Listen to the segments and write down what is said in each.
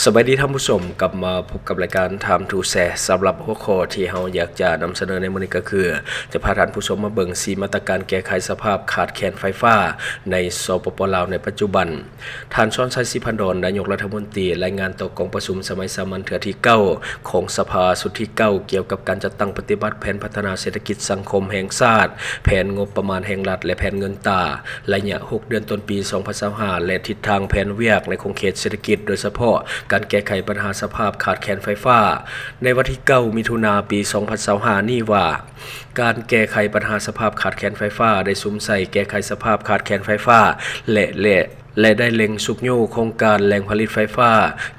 สวัสดีท่านผู้ชมกลับมาพบกับรายการ Time to Share สำหรับหัวข้อที่เราอยากจะนำเสนอในมื้อนี้ก็คือจะพาท่านผู้ชมมาเบิ่ง4มาตรการแก้ไขสภาพขาดแคลนไฟฟ้าในสปป.ลาวในปัจจุบันท่านชอนชัย ศรีพันดรนายกรัฐมนตรีรายงานต่อกองประชุมสมัยสามัญเทื่อที่9ของสภาสุดที่9เกี่ยวกับการจัดตั้งปฏิบัติแผนพัฒนาเศรษฐกิจสังคมแห่งชาติแผนงบประมาณแห่งรัฐและแผนเงินตราระยะ6เดือนต้นปี2025และทิศทางแผนเวียกในคงเขตเศรษฐกิจโดยเฉพาะการแก้ไขปัญหาสภาพขาดแคลนไฟฟ้าในวันที่9มิถุนายนปี2025นี้ว่าการแก้ไขปัญหาสภาพขาดแคลนไฟฟ้าได้สุมใส่แก้ไขสภาพขาดแคลนไฟฟ้าและได้เล็งสุกโยโครงการแหล่งผลิตไฟฟ้า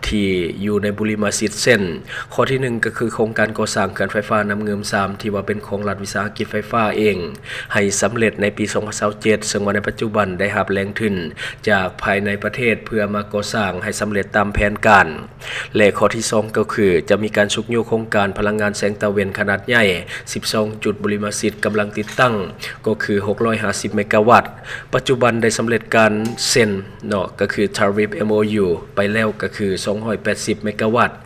ที่อยู่ในบุรีมาสิทธิ์เส้นข้อที่1ก็คือโครงการก่อสร้างเขื่อนไฟฟ้าน้ำเงิม3ที่ว่าเป็นของรัฐวิสาหกิจไฟฟ้าเองให้สำเร็จในปี2027ซึ่งว่าในปัจจุบันได้รับแรงทุนจากภายในประเทศเพื่อมาก่อสร้างให้สำเร็จตามแผนการและข้อที่2ก็คือจะมีการสุกโยโครงการพลังงานแสงตะเวนขนาดใหญ่12จุดบุรีมาสิทธิ์กำลังติดตั้งก็คือ650เมกะวัตต์ปัจจุบันได้สำเร็จการเซ็นเนาะก็คือ Tariff MOU ไปแล้วก็คือ280เมกะวัตต์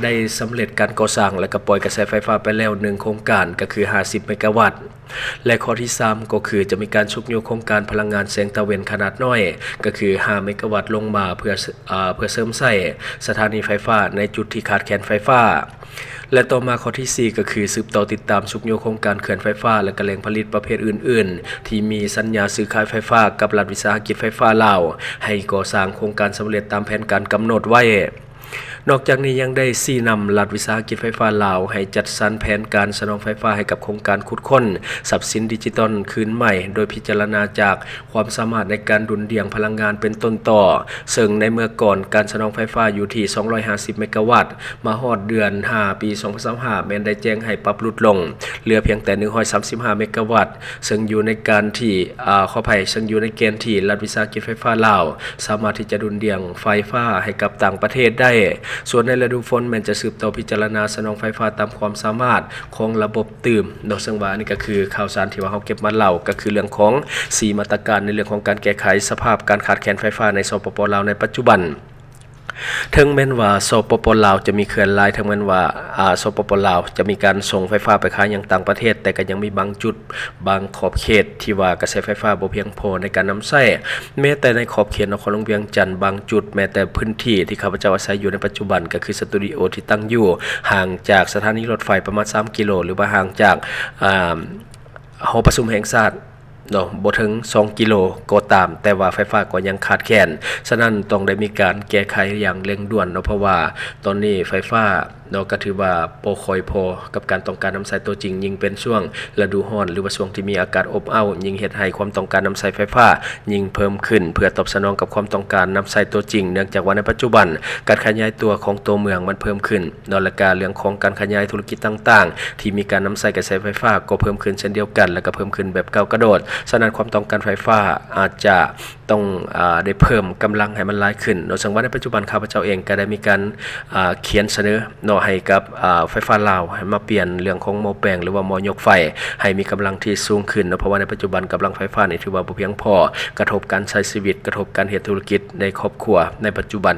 ได้สำเร็จการก่อสร้างและก็ปล่อยกระแสไฟฟ้าไปแล้ว1โครงการก็คือ50เมกะวัตต์และข้อที่3ก็คือจะมีการชุบโยโครงการพลังงานแสงตะเวนขนาดน้อยก็คือ5เมกะวัตต์ลงมาเพื่อเสริมใส่สถานีไฟฟ้าในจุดที่ขาดแคลนไฟฟ้าและต่อมาข้อที่4ก็คือสืบต่อติดตามชุบโยโครงการเขื่อนไฟฟ้าและแหล่งผลิตประเภทอื่นๆที่มีสัญญาซื้อขายไฟฟ้ากับรัฐวิสาหกิจไฟฟ้าลาวให้ก่อสร้างโครงการสำเร็จตามแผนการกำหนดไว้นอกจากนี้ยังได้ชี้นำรัฐวิสาหกิจไฟฟ้าลาวให้จัดสรรแผนการสนองไฟฟ้าให้กับโครงการขุดค้นทรัพย์สินดิจิตอลคืนใหม่โดยพิจารณาจากความสามารถในการดุลเดี่ยงพลังงานเป็นต้นต่อซึ่งในเมื่อก่อนการสนองไฟฟ้าอยู่ที่250เมกะวัตต์มาฮอดเดือน5ปี2025แม้นได้แจ้งให้ปรับลดลงเหลือเพียงแต่135เมกะวัตต์ซึ่งอยู่ในการที่ซึ่งอยู่ในเกณฑ์ที่รัฐวิสาหกิจไฟฟ้าลาวสามารถที่จะดุลเดี่ยงไฟฟ้าให้กับต่างประเทศได้ส่วนในฤดูฝนแม้นจะสืบต่อพิจารณาสนองไฟฟ้าตามความสามารถของระบบตื่มโดยซึ่งว่านี่ก็คือข่าวสารที่ว่าเฮาเก็บมาเล่าก็คือเรื่องของ4มาตรการในเรื่องของการแก้ไขสภาพการขาดแคลนไฟฟ้าในสปป.ลาวในปัจจุบันถึงแม้นว่าสปป.ลาวจะมีเขื่อนหลายถึงแม้นว่าสปป.ลาวจะมีการส่งไฟฟ้าไปขายยังต่างประเทศแต่ก็ยังมีบางจุดบางขอบเขตที่ว่ากระแสไฟฟ้าบ่เพียงพอในการนำใช้แม้แต่ในขอบเขตนครหลวงเวียงจันทน์บางจุดแม้แต่พื้นที่ที่ข้าพเจ้าอาศัยอยู่ในปัจจุบันก็คือสตูดิโอที่ตั้งอยู่ห่างจากสถานีรถไฟประมาณ3กิโลหรือว่าห่างจากหอประชุมแห่งชาติบ่ถึง2กิโลก็ตามแต่ว่าไฟฟ้าก็ยังขาดแคลนฉะนั้นต้องได้มีการแก้ไขอย่างเร่งด่วนเพราะว่าตอนนี้ไฟฟ้าก็ถือว่าบ่ค่อยพอกับการต้องการน้ำใช้ตัวจริงยิ่งเป็นช่วงฤดูร้อนหรือว่าช่วงที่มีอากาศอบอ้าวยิ่งเฮ็ดให้ความต้องการน้ำใช้ไฟฟ้ายิ่งเพิ่มขึ้นเพื่อตอบสนองกับความต้องการน้ำใช้ตัวจริงเนื่องจากว่าในปัจจุบันการขยายตัวของตัวเมืองมันเพิ่มขึ้นและการเรื่องของการขยายธุรกิจต่างๆที่มีการน้ำใช้กระแสไฟฟ้าก็เพิ่มขึ้นเช่นเดียวกันและก็เพิ่มขึ้นแบบก้าวกระโดดฉะนั้นความต้องการไฟฟ้าอาจจะต้องได้เพิ่มกำลังให้มันหลายขึ้นซึ่งว่าในปัจจุบันข้าพเจ้าเองก็ได้มีการเขียนเสนอให้กับไฟฟ้าลาวให้มาเปลี่ยนเรื่องของหม้อแปลงหรือว่าหม้อยกไฟให้มีกำลังที่สูงขึ้นเพราะว่าในปัจจุบันกำลังไฟฟ้านี่ถือว่าบ่เพียงพอกระทบการใช้ชีวิตกระทบการเฮ็ดธุรกิจในครอบครัวในปัจจุบัน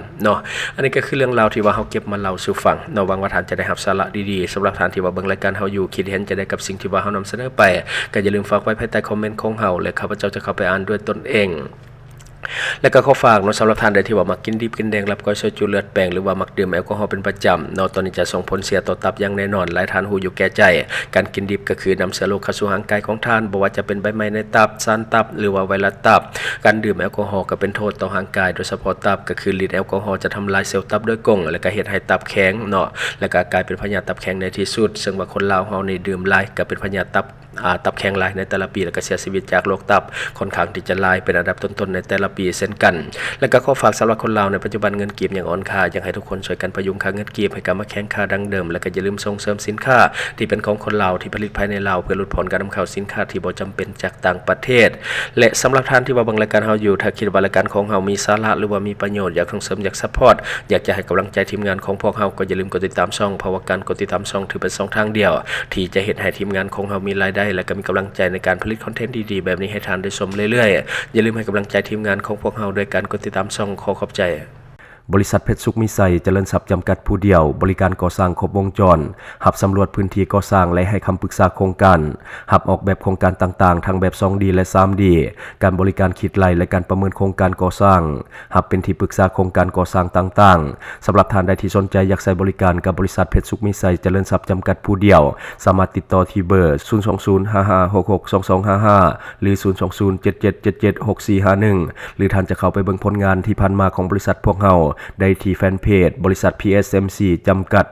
อันนี้ก็คือเรื่องราวที่ว่าเฮาเก็บมาเล่าสู่ฟังหวังว่าท่านจะได้รับสาระดีๆสำหรับท่านที่ว่าเบิ่งรายการเฮาอยู่คิดเห็นจะได้กับสิ่งที่ว่าเฮานำเสนอไปก็อย่าลืมฝากไว้ภายใต้คอมเมนต์ของเฮาและข้าพเจ้าจะเข้าไปอ่านด้วยตนเองและก็ขอฝากสำหรับท่านใดที่ว่ามักกินดิบกินแดงรับก้อยซอยจุเลือดแป้งหรือว่ามักดื่มแอลกอฮอล์เป็นประจำตอนนี้จะส่งผลเสียต่อตับอย่างแน่นอนหลายท่านหูอยู่แก่ใจการกินดิบก็คือนำเชื้อโรคเข้าสู่ร่างกายของท่านบ่ว่าจะเป็นใบไม้ในตับสารตับหรือว่าไวรัสตับการดื่มแอลกอฮอล์ก็เป็นโทษต่อร่างกายโดยเฉพาะตับก็คือฤทธิ์แอลกอฮอล์จะทำลายเซลล์ตับโดยกงและก็เฮ็ดให้ตับแข็งและก็กลายเป็นพยาธิตับแข็งในที่สุดซึ่งว่าคนลาวเฮานี่ดื่มหลายก็เป็นพยาธิตับแข็งหลายในแต่ละปีแล้วก็เสียชีวิตจากโรคตับค่อนข้างที่จะหลายเป็นอันดับต้นๆในแต่ละปีเช่นกันและก็ขอฝากสำหรับคนลาวในปัจจุบันเงินกีบอย่างอ่อนค่าอยากให้ทุกคนช่วยกันพยุงค่าเงินกีบให้กลับมาแข็งค่าดังเดิมและก็อย่าลืมส่งเสริมสินค้าที่เป็นของคนลาวที่ผลิตภายในลาวเพื่อลดผลการนำเข้าสินค้าที่บ่จำเป็นจากต่างประเทศและสำหรับท่านที่ว่าเบิ่งรายการเฮาอยู่ถ้าคิดว่ารายการของเฮามีสาระหรือว่ามีประโยชน์อยากส่งเสริมอยากซัพพอร์ตอยากจะให้กำลังใจทีมงานของพวกเฮาก็อย่าลืมกดติดตามช่องเพราะว่าการกดติดตามช่องถือเป็นช่องทางเดียวที่จะเฮ็ดให้ทีมงานของเฮามีรายได้และก็มีกำลังใจในการผลิตคอนเทนต์ดีๆแบบนี้ให้ท่านได้ชมเรื่อยๆอย่าลืมให้กำลังใจทีมงานของพวกเฮาด้วยการกดติดตามช่องขอบใจ บริษัทเพชรสุขมิไซเจริญทรัพย์จำกัดผู้เดียวบริการก่อสร้างครบวงจรหับสำรวจพื้นที่ก่อสร้างและให้คำปรึกษาโครงการหับออกแบบโครงการต่างๆทั้งแบบ 2D และ 3D การบริการคิดไล่และการประเมินโครงการก่อสร้างหับเป็นที่ปรึกษาโครงการก่อสร้างต่างๆสำหรับท่านใดที่สนใจอยากใช้บริการกับบริษัทเพชรสุขมิไซเจริญทรัพย์จำกัดผู้เดียวสามารถติดต่อที่เบอร์ 02055662255 หรือ 02077776451 หรือท่านจะเข้าไปเบิ่งผลงานที่ผ่านมาของบริษัทพวกเราได้ที่แฟนเพจบริษัท PSMC จำกัด